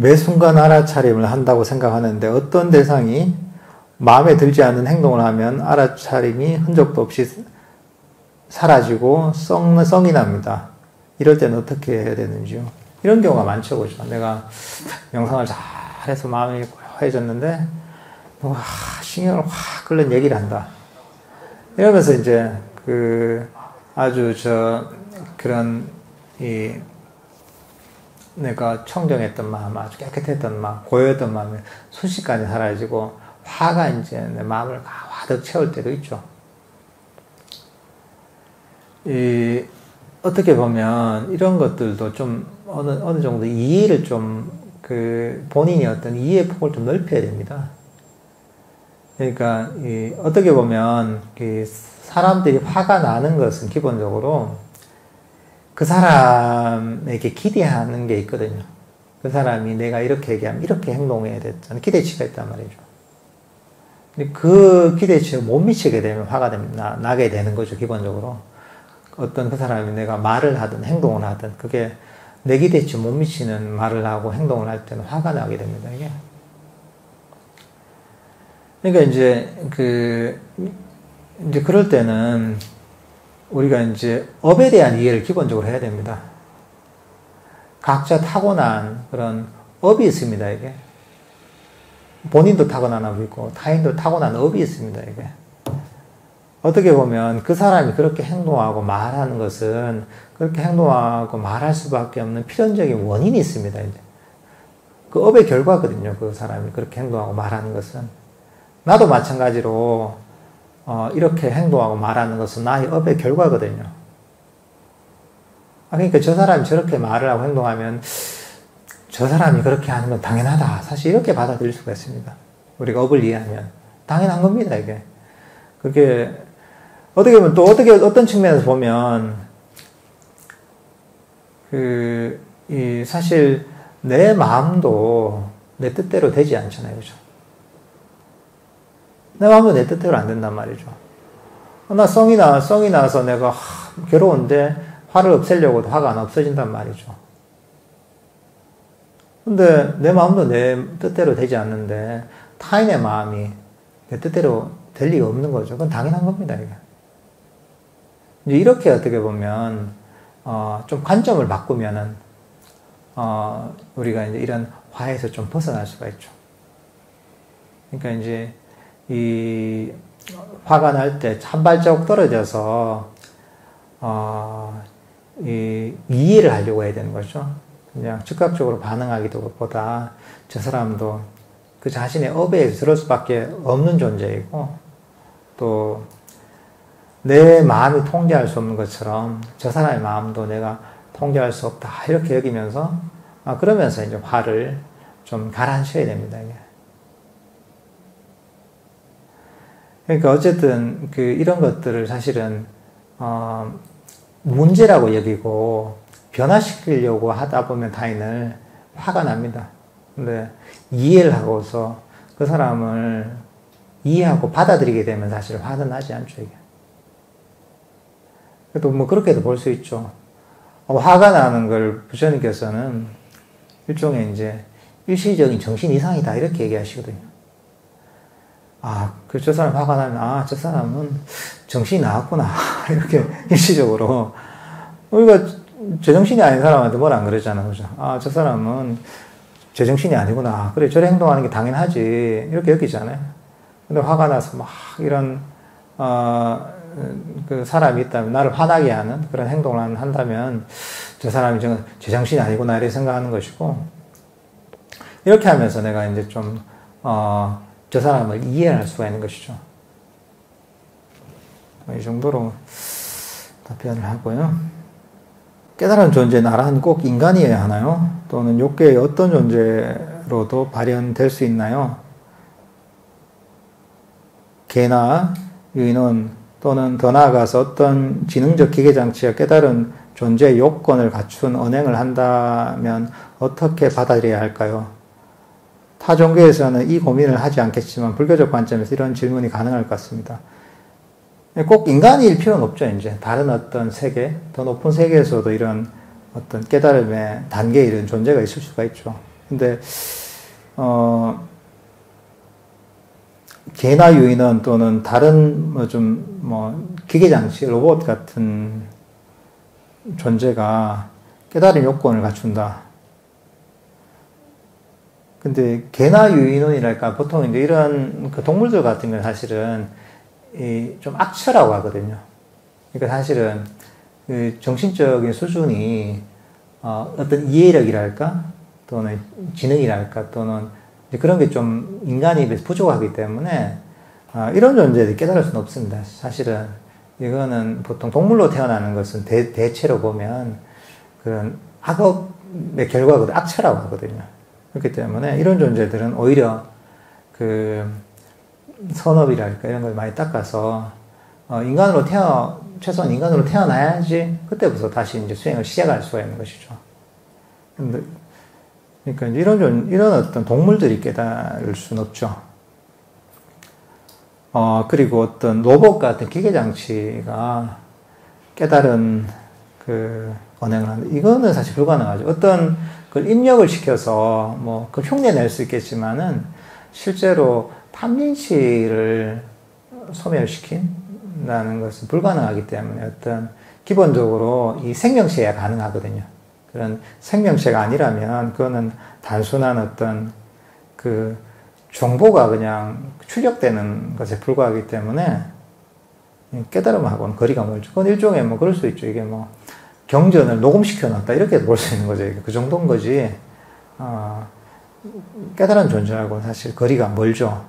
매 순간 알아차림을 한다고 생각하는데 어떤 대상이 마음에 들지 않는 행동을 하면 알아차림이 흔적도 없이 사라지고 썽이 납니다. 이럴 때는 어떻게 해야 되는지요? 이런 경우가 많죠, 그죠? 내가 명상을 잘해서 마음이 고요해졌는데 누가 신경을 확 끌는 얘기를 한다. 이러면서 이제 아주 그런 내가 청정했던 마음, 아주 깨끗했던 마음, 고요했던 마음이 순식간에 사라지고 화가 이제 내 마음을 가득 채울 때도 있죠. 어떻게 보면 이런 것들도 좀 어느 정도 이해를 좀 본인이 어떤 이해 폭을 좀 넓혀야 됩니다. 그러니까 어떻게 보면 사람들이 화가 나는 것은 기본적으로 그 사람에게 기대하는 게 있거든요. 그 사람이 내가 이렇게 얘기하면 이렇게 행동해야 됐다는 기대치가 있단 말이죠. 근데 그 기대치에 못 미치게 되면 화가 나게 되는 거죠, 기본적으로. 어떤 그 사람이 내가 말을 하든 행동을 하든 그게 내 기대치에 못 미치는 말을 하고 행동을 할 때는 화가 나게 됩니다, 이게. 그러니까 이제 그럴 때는 우리가 이제 업에 대한 이해를 기본적으로 해야 됩니다. 각자 타고난 그런 업이 있습니다, 이게. 본인도 타고난 업이 있고 타인도 타고난 업이 있습니다, 이게. 어떻게 보면 그 사람이 그렇게 행동하고 말하는 것은 그렇게 행동하고 말할 수밖에 없는 필연적인 원인이 있습니다, 이제. 그 업의 결과거든요, 그 사람이 그렇게 행동하고 말하는 것은. 나도 마찬가지로 이렇게 행동하고 말하는 것은 나의 업의 결과거든요. 그러니까 저 사람이 저렇게 말을 하고 행동하면 저 사람이 그렇게 하는 건 당연하다. 사실 이렇게 받아들일 수가 있습니다. 우리가 업을 이해하면. 당연한 겁니다, 이게. 그게, 어떻게 보면 또 어떤 측면에서 보면, 사실 내 마음도 내 뜻대로 되지 않잖아요, 그죠? 내 마음도 내 뜻대로 안 된단 말이죠. 나 썽이 나서 내가 괴로운데 화를 없애려고도 화가 안 없어진단 말이죠. 근데 내 마음도 내 뜻대로 되지 않는데 타인의 마음이 내 뜻대로 될 리가 없는 거죠. 그건 당연한 겁니다, 이게. 이제 이렇게 어떻게 보면 좀 관점을 바꾸면은 우리가 이제 이런 화에서 좀 벗어날 수가 있죠. 그러니까 이제 이 화가 날 때 한 발자국 떨어져서 이해를 하려고 해야 되는 거죠. 그냥 즉각적으로 반응하기보다 저 사람도 그 자신의 업에 의해서 저럴 수밖에 없는 존재이고 또 내 마음이 통제할 수 없는 것처럼 저 사람의 마음도 내가 통제할 수 없다 이렇게 여기면서 그러면서 이제 화를 좀 가라앉혀야 됩니다. 이게. 그러니까 어쨌든 이런 것들을 사실은 문제라고 여기고 변화시키려고 하다 보면 타인을 화가 납니다. 근데 이해를 하고서 그 사람을 이해하고 받아들이게 되면 사실 화는 나지 않죠, 이게. 그래도 뭐 그렇게도 볼 수 있죠. 화가 나는 걸 부처님께서는 일종의 이제 일시적인 정신 이상이다 이렇게 얘기하시거든요. 저 사람 화가 나면 저 사람은 정신이 나갔구나 이렇게 일시적으로 우리가 제정신이 아닌 사람한테 뭘 안 그러잖아, 그죠? 저 사람은 제정신이 아니구나. 그래, 저래 행동하는 게 당연하지. 이렇게 여기잖아요. 근데 화가 나서 막 이런, 그 사람이 있다면, 나를 화나게 하는 그런 행동을 한다면, 저 사람이 제정신이 아니구나. 이렇게 생각하는 것이고, 이렇게 하면서 내가 이제 좀, 저 사람을 이해할 수가 있는 것이죠. 이 정도로 답변을 하고요. 깨달은 존재, 나란 꼭 인간이어야 하나요? 또는 욕계의 어떤 존재로도 발현될 수 있나요? 개나 의논 또는 더 나아가서 어떤 지능적 기계장치가 깨달은 존재의 요건을 갖춘 언행을 한다면 어떻게 받아들여야 할까요? 타 종교에서는 이 고민을 하지 않겠지만 불교적 관점에서 이런 질문이 가능할 것 같습니다. 꼭 인간일 필요는 없죠, 이제. 다른 어떤 세계, 더 높은 세계에서도 이런 어떤 깨달음의 단계에 이른 존재가 있을 수가 있죠. 근데, 개나 유인원 또는 다른 기계장치, 로봇 같은 존재가 깨달은 요건을 갖춘다. 근데 개나 유인원이랄까 보통 이제 이런 그 동물들 같은 건 사실은 좀 악처라고 하거든요. 그러니까 사실은 그 정신적인 수준이 어떤 이해력이랄까 또는 지능이랄까 또는 그런 게 좀 인간에 비해서 부족하기 때문에 이런 존재들이 깨달을 수는 없습니다. 사실은 이거는 보통 동물로 태어나는 것은 대체로 보면 그런 악업의 결과거든, 악처라고 하거든요. 그렇기 때문에 이런 존재들은 오히려 그 선업이랄까 이런 걸 많이 닦아서 최소한 인간으로 태어나야지 그때부터 다시 이제 수행을 시작할 수가 있는 것이죠. 근데 그러니까 이제 이런 어떤 동물들이 깨달을 수는 없죠. 그리고 어떤 로봇 같은 기계장치가 깨달은 그 언행을 하는데, 이거는 사실 불가능하죠. 어떤 걸 입력을 시켜서 그걸 흉내낼 수 있겠지만은, 실제로 탐진치를 소멸시킨다는 것은 불가능하기 때문에 어떤, 기본적으로 이 생명체야 가능하거든요. 그런 생명체가 아니라면, 그거는 단순한 어떤 그 정보가 그냥 출력되는 것에 불과하기 때문에 깨달음하고는 거리가 멀죠. 그건 일종의 그럴 수 있죠. 이게 경전을 녹음시켜 놨다 이렇게 볼 수 있는 거죠. 그 정도인 거지. 깨달은 존재하고는 사실 거리가 멀죠.